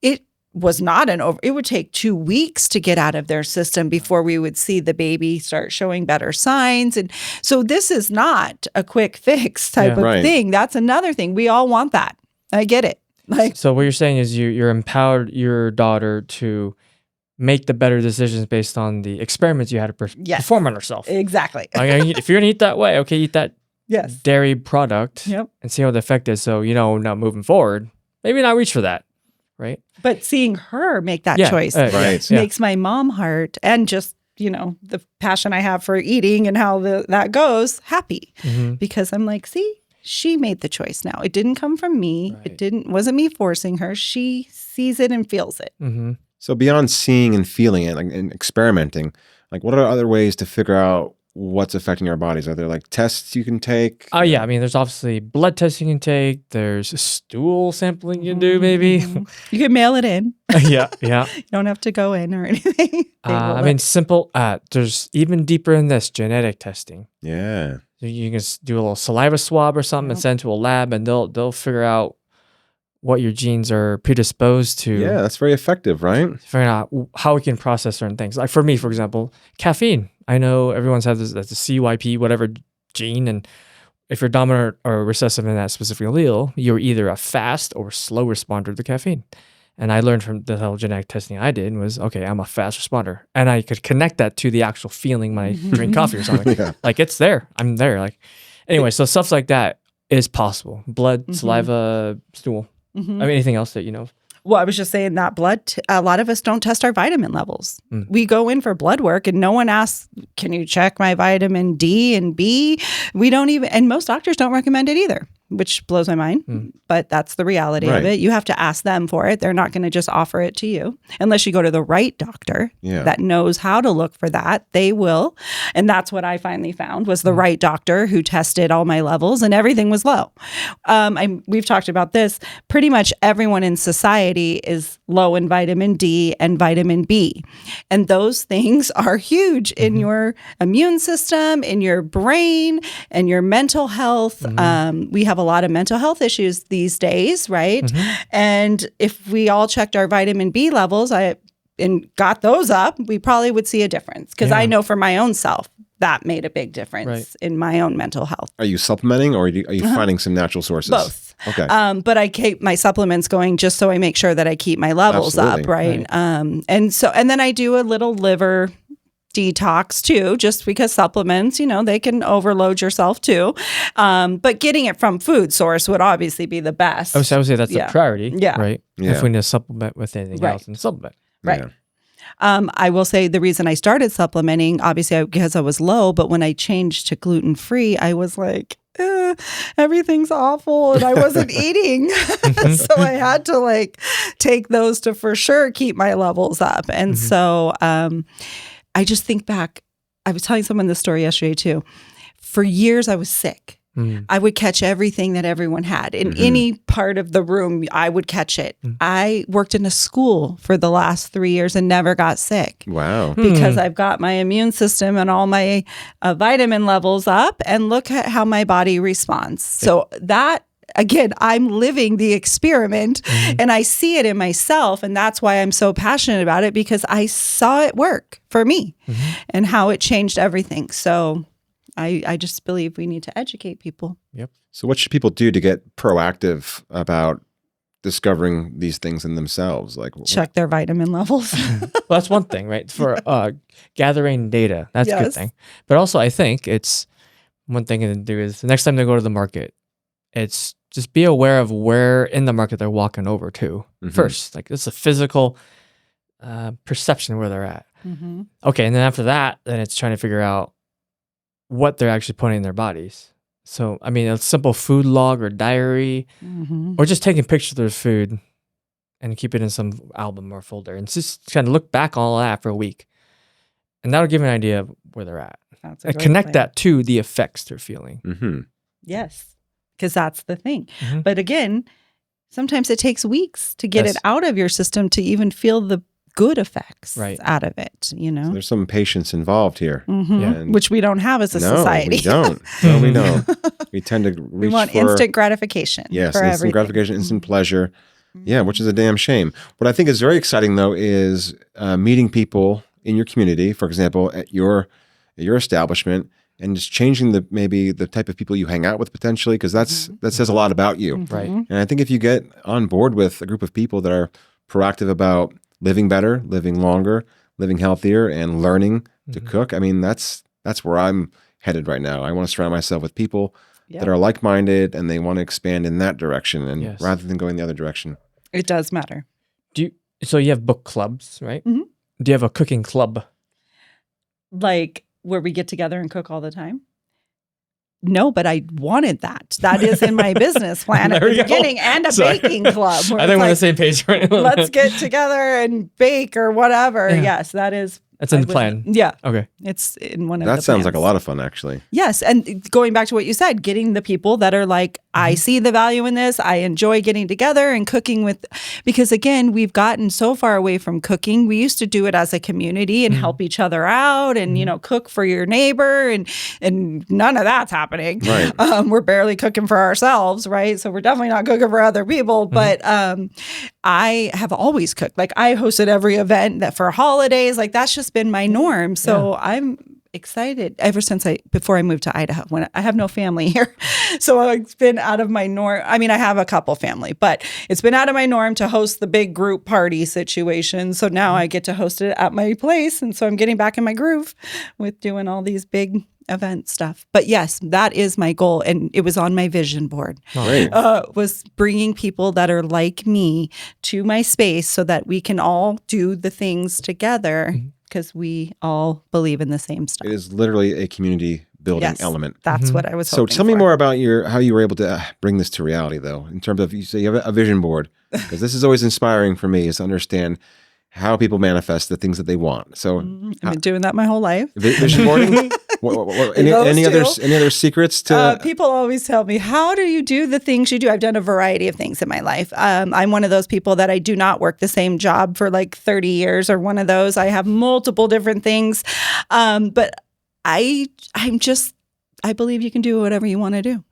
it was not it would take 2 weeks to get out of their system before we would see the baby start showing better signs. And so this is not a quick fix type of thing. That's another thing. We all want that. I get it. So what you're saying is you're empowered your daughter to make the better decisions based on the experiments you had to perform on herself. Exactly. If you're going to eat that way, okay, eat that dairy product and see how the effect is. So, now moving forward, maybe not reach for that. Right. But seeing her make that choice makes my mom heart and just, the passion I have for eating and how that goes happy because I'm like, see, she made the choice now. It didn't come from me. Right. It wasn't me forcing her. She sees it and feels it. So beyond seeing and feeling it and experimenting, what are other ways to figure out what's affecting our bodies? Are there tests you can take? Oh, yeah. I mean, there's obviously blood testing you can take. There's stool sampling you can do, maybe. You can mail it in. Yeah. You don't have to go in or anything. Simple. There's even deeper in this, genetic testing. Yeah. So you can do a little saliva swab or something and send to a lab, and they'll figure out what your genes are predisposed to. Yeah, that's very effective, right? Figuring out how we can process certain things. Like for me, for example, caffeine. I know everyone's has that's a CYP, whatever gene, and if you're dominant or recessive in that specific allele, you're either a fast or slow responder to caffeine. And I learned from the whole genetic testing I did was, okay, I'm a fast responder. And I could connect that to the actual feeling when I drink coffee or something. It's there. I'm there. Anyway, so stuff like that is possible. Blood, saliva, stool. I mean, anything else that you know? Well, I was just saying that a lot of us don't test our vitamin levels. We go in for blood work and no one asks, can you check my vitamin D and B? We don't even, and most doctors don't recommend it either, which blows my mind, but that's the reality of it. You have to ask them for it. They're not going to just offer it to you unless you go to the right doctor that knows how to look for that. They will. And that's what I finally found was the right doctor who tested all my levels and everything was low. We've talked about this. Pretty much everyone in society is low in vitamin D and vitamin B. And those things are huge in your immune system, in your brain, and your mental health. We have a lot of mental health issues these days, right? And if we all checked our vitamin B levels, and got those up, we probably would see a difference. Because I know for my own self, that made a big difference in my own mental health. Are you supplementing, or are you finding some natural sources? Both. Okay. But I keep my supplements going just so I make sure that I keep my levels up, right? And then I do a little liver detox too, just because supplements, they can overload yourself too. But getting it from food source would obviously be the best. I would say that's the priority, right? Yeah. If we need to supplement with anything else, and supplement. Right. Yeah. I will say the reason I started supplementing, obviously because I was low, but when I changed to gluten-free, I was like, everything's awful and I wasn't eating. So I had to take those to for sure keep my levels up. And so I just think back, I was telling someone this story yesterday too. For years I was sick. I would catch everything that everyone had. In any part of the room, I would catch it. I worked in a school for the last 3 years and never got sick. Wow. Because I've got my immune system and all my vitamin levels up, and look at how my body responds. So that, again, I'm living the experiment and I see it in myself. And that's why I'm so passionate about it, because I saw it work for me and how it changed everything. So I just believe we need to educate people. Yep. So what should people do to get proactive about discovering these things in themselves? Check their vitamin levels. Well, that's one thing, right? For gathering data, that's a good thing. But also, I think it's one thing to do is the next time they go to the market, it's just be aware of where in the market they're walking over to first. It's a physical perception of where they're at. Okay, and then after that, then it's trying to figure out what they're actually putting in their bodies. So, I mean, a simple food log or diary, or just taking pictures of their food and keep it in some album or folder, and just kind of look back all that for a week. And that'll give an idea of where they're at. And connect that to the effects they're feeling. Yes, because that's the thing. But again, sometimes it takes weeks to get it out of your system to even feel the good effects out of it, So there's some patience involved here. Which we don't have as a society. We don't. No, we don't. We tend to reach we want instant gratification. Yes, for instant everything. gratification, instant pleasure. Yeah, which is a damn shame. What I think is very exciting, though, is meeting people in your community, for example, at your establishment, and just changing maybe the type of people you hang out with potentially, because that says a lot about you. Right. And I think if you get on board with a group of people that are proactive about living better, living longer, living healthier, and learning to cook, I mean, that's where I'm headed right now. I want to surround myself with people that are like-minded, and they want to expand in that direction, and rather than going the other direction. It does matter. So you have book clubs, right? Do you have a cooking club? Where we get together and cook all the time? No, but I wanted that. That is in my business plan at the beginning, and a baking club. I think we're on the same page right now. Let's get together and bake or whatever. Yeah. Yes, that is. That's in the plan. Yeah. Okay. It's in one of the That sounds plans. like a lot of fun, actually. Yes. And going back to what you said, getting the people that are like, I see the value in this. I enjoy getting together and cooking with, because again, we've gotten so far away from cooking. We used to do it as a community and help each other out and, cook for your neighbor, and none of that's happening. Right. We're barely cooking for ourselves, right? So we're definitely not cooking for other people, but I have always cooked. I hosted every event that for holidays, that's just been my norm. So I'm excited ever since before I moved to Idaho, when I have no family here. So it's been out of my norm. I mean, I have a couple family, but it's been out of my norm to host the big group party situation. So now I get to host it at my place. And so I'm getting back in my groove with doing all these big event stuff. But yes, that is my goal. And it was on my vision board. Great. Was bringing people that are like me to my space so that we can all do the things together, because we all believe in the same stuff. It is literally a community building element. That's what I was So hoping tell me for. more about how you were able to bring this to reality, though, in terms of, you say you have a vision board, because this is always inspiring for me, is to understand how people manifest the things that they want. So I've been doing that my whole life. vision boarding. Any other secrets to? People always tell me, how do you do the things you do? I've done a variety of things in my life. I'm one of those people that I do not work the same job for 30 years or one of those. I have multiple different things. But I'm just I believe you can do whatever you want to do.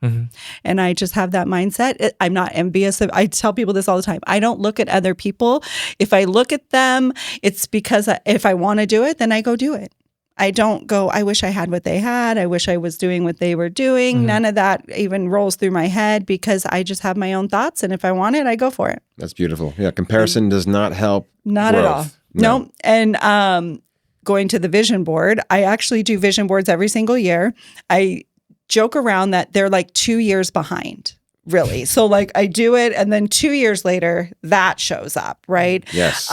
And I just have that mindset. I'm not envious. I tell people this all the time. I don't look at other people. If I look at them, it's because if I want to do it, then I go do it. I don't go, I wish I had what they had. I wish I was doing what they were doing. None of that even rolls through my head because I just have my own thoughts. And if I want it, I go for it. That's beautiful. Yeah. Comparison does not help. Not growth. at all. No. And going to the vision board, I actually do vision boards every single year. I joke around that they're like 2 years behind, really. So like I do it and then 2 years later that shows up, right? Yes.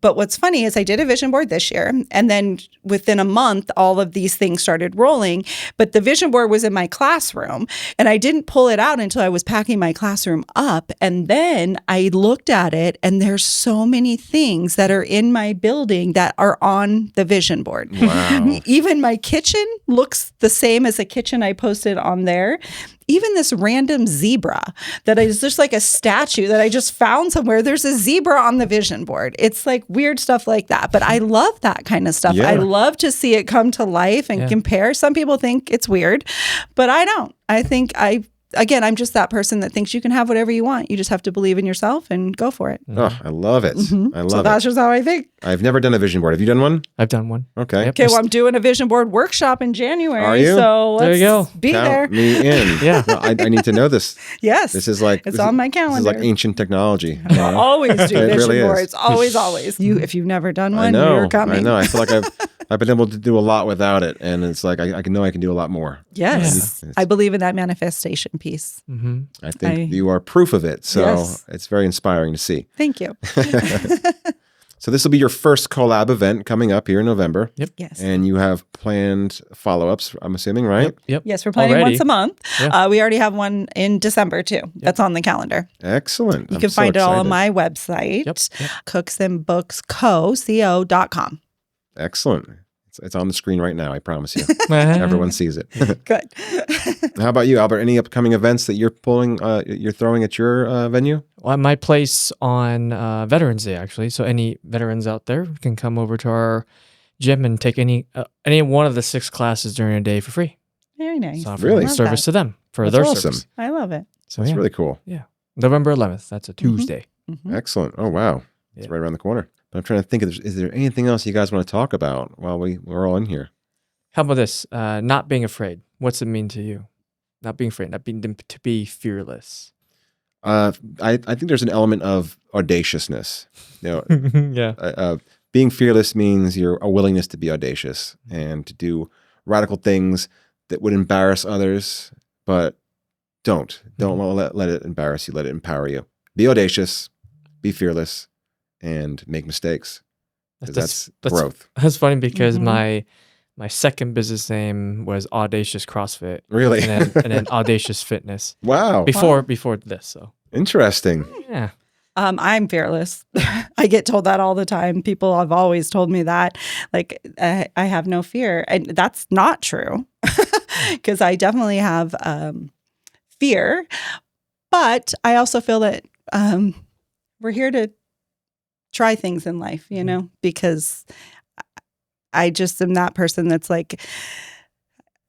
But what's funny is I did a vision board this year, and then within a month, all of these things started rolling. But the vision board was in my classroom, and I didn't pull it out until I was packing my classroom up. And then I looked at it, and there's so many things that are in my building that are on the vision board. Wow. Even my kitchen looks the same as a kitchen I posted on there. Even this random zebra that is just like a statue that I just found somewhere. There's a zebra on the vision board. It's like weird stuff like that. But I love that kind of stuff. Yeah. I love to see it come to life and compare. Some people think it's weird, but I don't. I think I'm just that person that thinks you can have whatever you want. You just have to believe in yourself and go for it. Oh, I love it. I love So that's just how I think. I've never done a vision board. Have you done one? I've done one. Okay. Yep. Okay, well, I'm doing a vision board workshop in January. Are you? So let's There you go. be there. Count me in. Yeah. No, I need to know this. Yes. This is like It's this on is- my This is calendar. like ancient technology. I'll always do It vision really is. boards. Always. If you've never done I one, know. you're coming. I know. I feel like I've been able to do a lot without it, and it's like I can know I can do a lot more. Yes. Yeah. I believe in that manifestation piece. I think you are proof of it. So Yes. it's very inspiring to see. Thank you. So this will be your first collab event coming up here in November. Yep. Yes. And you have planned follow-ups, I'm assuming, right? Yep. Yes, we're planning Already. once a month. Yeah. We already have one in December too. That's on the calendar. Excellent. You I'm can so find it all on excited. my website, Yep. cooksandbooksco.com. Excellent. It's on the screen right now, I promise you. Everyone. Everyone sees it. Good. How about you, Albert? Any upcoming events that you're throwing at your venue? Well, at my place on Veterans Day, actually. So any veterans out there can come over to our gym and take any one of the 6 classes during a day for free. Very nice. So Really? offering service to them for That's their awesome. service. I love it. So That's yeah, really cool. November 11th. That's a Tuesday. Excellent. Oh, wow. It's Yeah. right around the corner. But I'm trying to think, is there anything else you guys want to talk about while we're all in here? How about this? Not being afraid. What's it mean to you? Not being afraid. To be fearless. I think there's an element of audaciousness. You know, Yeah. being fearless means you're a willingness to be audacious and to do radical things that would embarrass others, but don't let it embarrass you. Let it empower you. Be audacious, be fearless, and make mistakes. 'Cause that's growth. That's funny because Mhm. my second business name was Audacious CrossFit. Really? and then Audacious Fitness Wow. before this. So Interesting. yeah. I'm fearless. I get told that all the time. People have always told me that. Like, I have no fear. And that's not true because I definitely have fear. But I also feel that we're here to try things in life, you know, because I just am that person that's like,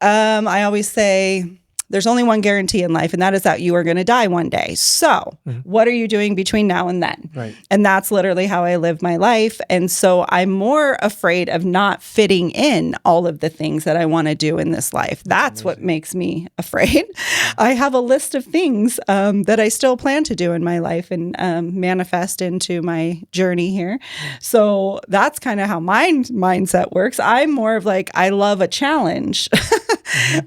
I always say, there's only one guarantee in life, and that is that you are going to die one day. So what are you doing between now and then? Right. And that's literally how I live my life. And so I'm more afraid of not fitting in all of the things that I want to do in this life. That's what makes me afraid. I have a list of things that I still plan to do in my life and manifest into my journey here. So that's kind of how my mindset works. I'm more of like, I love a challenge.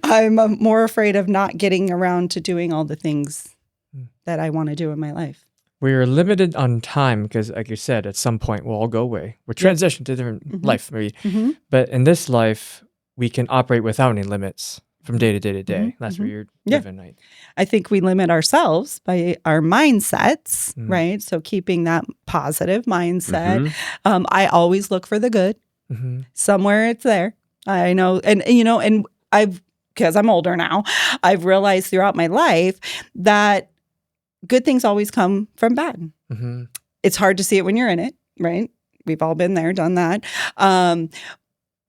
I'm more afraid of not getting around to doing all the things that I want to do in my life. We're limited on time because, like you said, at some point we'll all go away. We're transitioning to a different life, maybe. But in this life, we can operate without any limits from day to day to day. That's where you're living, right? I think we limit ourselves by our mindsets, right? So keeping that positive mindset. I always look for the good. Somewhere it's there. I know. And, you know, and because I'm older now, I've realized throughout my life that good things always come from bad. It's hard to see it when you're in it, right? We've all been there, done that.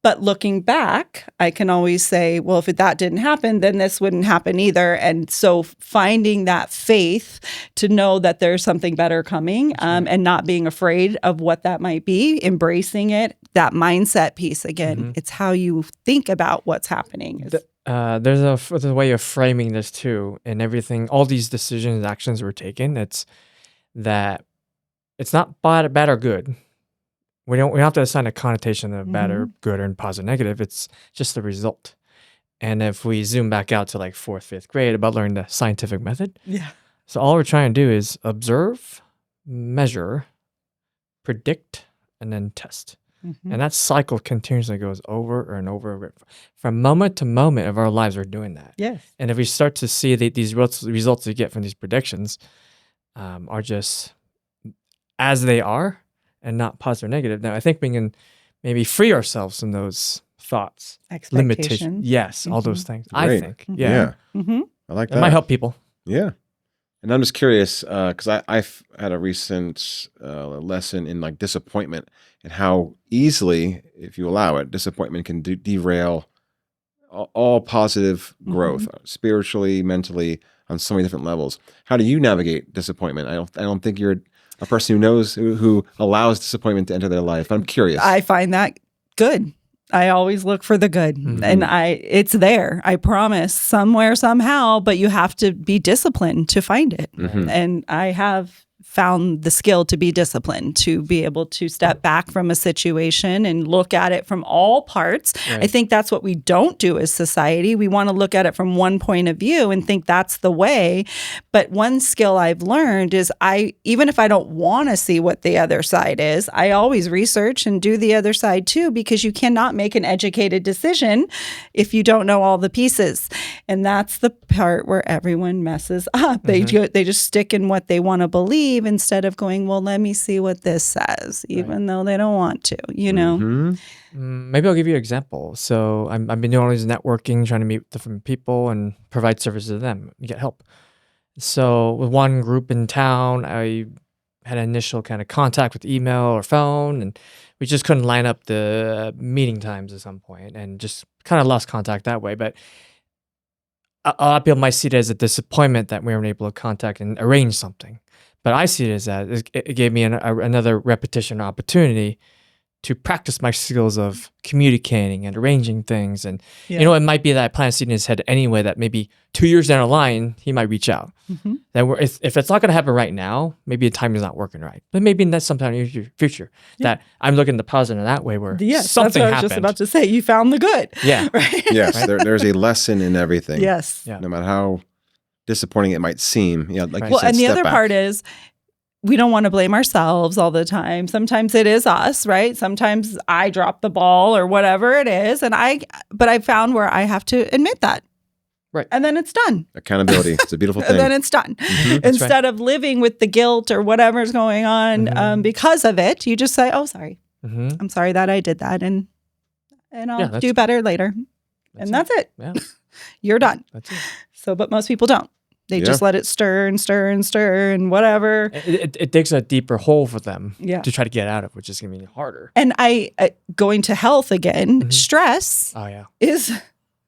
But looking back, I can always say, well, if that didn't happen, then this wouldn't happen either. And so finding that faith to know that there's something better coming, and not being afraid of what that might be, embracing it, that mindset piece again, it's how you think about what's happening. There's a way of framing this too, and everything, all these decisions and actions we're taking, it's that it's not bad or good. We don't have to assign a connotation of bad or good or positive, negative. It's just the result. And if we zoom back out to like 4th, 5th grade about learning the scientific method, so all we're trying to do is observe, measure, predict, and then test. And that cycle continuously goes over and over. From moment to moment of our lives, we're doing that. Yes. And if we start to see that these results we get from these predictions are just as they are, and not positive or negative. Now, I think we can maybe free ourselves from those thoughts, limitations. Yes, all those things. Great. I think. Yeah. I like that. It might help people. Yeah. And I'm just curious, because I've had a recent lesson in like disappointment and how easily, if you allow it, disappointment can derail all positive growth, spiritually, mentally, on so many different levels. How do you navigate disappointment? I don't think you're a person who knows, who allows disappointment to enter their life. I'm curious. I find that good. I always look for the good, and it's there. I promise, somewhere, somehow. But you have to be disciplined to find it. And I have found the skill to be disciplined, to be able to step back from a situation and look at it from all parts. I think that's what we don't do as society. We want to look at it from one point of view and think that's the way. But one skill I've learned is even if I don't want to see what the other side is, I always research and do the other side too, because you cannot make an educated decision if you don't know all the pieces. And that's the part where everyone messes up. They just stick in what they want to believe instead of going, well, let me see what this says, even though they don't want to, you know? Maybe I'll give you an example. So I've been doing all these networking, trying to meet different people and provide services to them, get help. So with one group in town, I had an initial kind of contact with email or phone, and we just couldn't line up the meeting times at some point and just kind of lost contact that way. But a lot of people might see it as a disappointment that we weren't able to contact and arrange something. But I see it as that it gave me another repetition opportunity to practice my skills of communicating and arranging things. And, you know, it might be that I plant a seed in his head anyway that maybe 2 years down the line, he might reach out. That if it's not going to happen right now, maybe the time is not working right. But maybe that's sometime in the future that I'm looking at the positive in that way where something happened. That's what I was just about to say. You found the good. Yeah. Right? Yes, there's a lesson in everything. Yes. No matter how disappointing it might seem. Like you said, and the step other back. part is we don't want to blame ourselves all the time. Sometimes it is us, right? Sometimes I drop the ball or whatever it is. But I found where I have to admit that. Right. And then it's done. Accountability. It's a beautiful thing. And then it's done. Instead of living with the guilt or whatever's going on because of it, you just say, oh, sorry. I'm sorry that I did that. And I'll do better later. That's it. Yeah. You're done. That's it. So, but most people don't. They just let it stir and stir and stir and whatever. It digs a deeper hole for them to try to get out of, which is going to be harder. And going to health again, stress is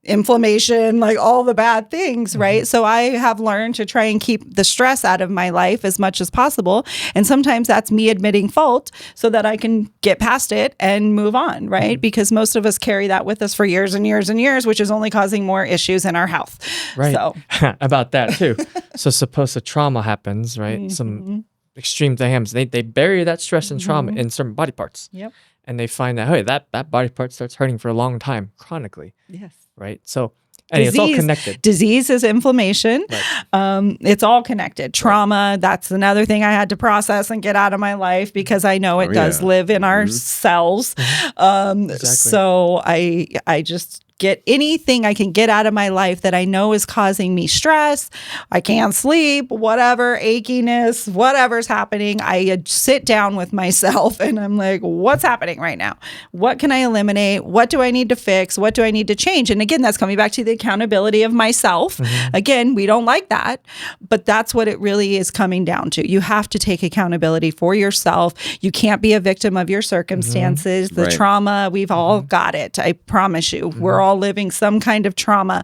inflammation, like all the bad things, right? So I have learned to try and keep the stress out of my life as much as possible. And sometimes that's me admitting fault so that I can get past it and move on, right? Because most of us carry that with us for years and years and years, which is only causing more issues in our health. Right. So. About that too. So suppose a trauma happens, right? Some extreme things. They bury that stress and trauma in certain body parts. Yep. And they find that, hey, that body part starts hurting for a long time, chronically. Yes. Right. So it's all connected. Disease is inflammation. Right. It's all connected. Trauma, that's another thing I had to process and get out of my life because I know it does live in our cells. Exactly. So I just get anything I can get out of my life that I know is causing me stress. I can't sleep, whatever, achiness, whatever's happening. I sit down with myself and I'm like, what's happening right now? What can I eliminate? What do I need to fix? What do I need to change? And again, that's coming back to the accountability of myself. Again, we don't like that, but that's what it really is coming down to. You have to take accountability for yourself. You can't be a victim of your circumstances. The Right. trauma, we've all got it. I promise you. We're all living some kind of trauma.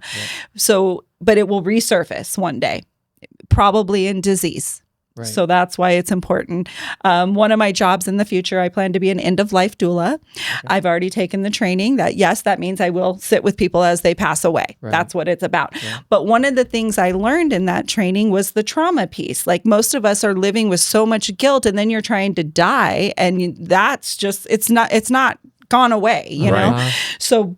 So, but it will resurface one day, probably in disease. Right. So that's why it's important. One of my jobs in the future, I plan to be an end-of-life doula. I've already taken the training that, yes, that means I will sit with people as they pass away. Right. That's what it's about. But one of the things I learned in that training was the trauma piece. Like most of us are living with so much guilt, and then you're trying to die, and that's just, it's not gone away, you Right. know? So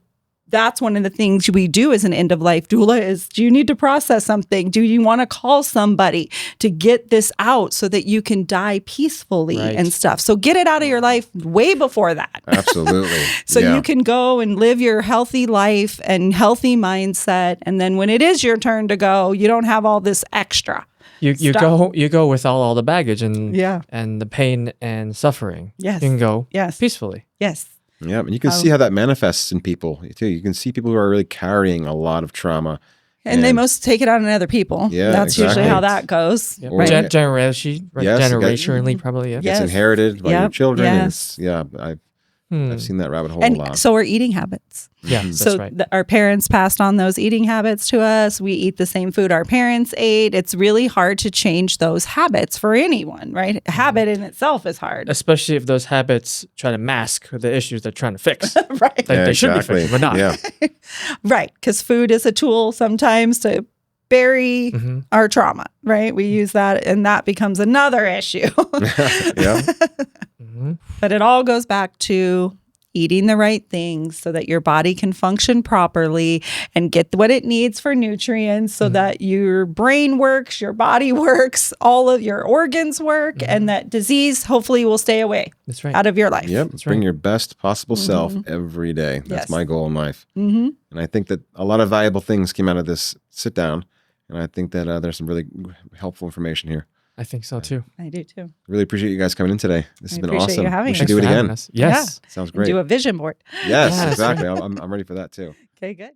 that's one of the things we do as an end-of-life doula is, do you need to process something? Do you want to call somebody to get this out so that you can die peacefully Right. and stuff? So get it out of your life way before that. Absolutely. So Yeah. you can go and live your healthy life and healthy mindset. And then when it is your turn to go, you don't have all this extra. You stuff. go with all the baggage and Yeah. and the pain and suffering. Yes. You can go Yes. peacefully. Yes. Yeah, and you can see how that manifests in people too. You can see people who are really carrying a lot of trauma. And they most take it out on other people. Yeah, That's usually how exactly. that goes. Yep. Or- Generationally, probably. Yeah. Gets Yes. inherited by your Yep. children. And Yes. I've seen that rabbit hole a And lot. so are eating habits. Yeah, that's So right. our parents passed on those eating habits to us. We eat the same food our parents ate. It's really hard to change those habits for anyone, right? Habit in itself is hard. Especially if those habits try to mask the issues they're trying to fix. Right. Like they should be Exactly. fixed, but not. Yeah, Right. Because food is a tool sometimes to bury our trauma, right? We use that and that becomes another issue. yeah. But it all goes back to eating the right things so that your body can function properly and get what it needs for nutrients so that your brain works, your body works, all of your organs work, and that disease hopefully will stay away That's right. out of your life. Yep. Bring right. your best possible self every day. That's Yes. my goal in life. Mm-hmm. And I think that a lot of valuable things came out of this sit down. And I think that there's some really helpful information here. I think so too. I do too. Really appreciate you guys coming in today. This has I been appreciate awesome. you having We should us. do it for having again. us. Yes. Sounds And great. do a vision board. Yes, Yes. exactly. I'm ready for that too. Okay, good.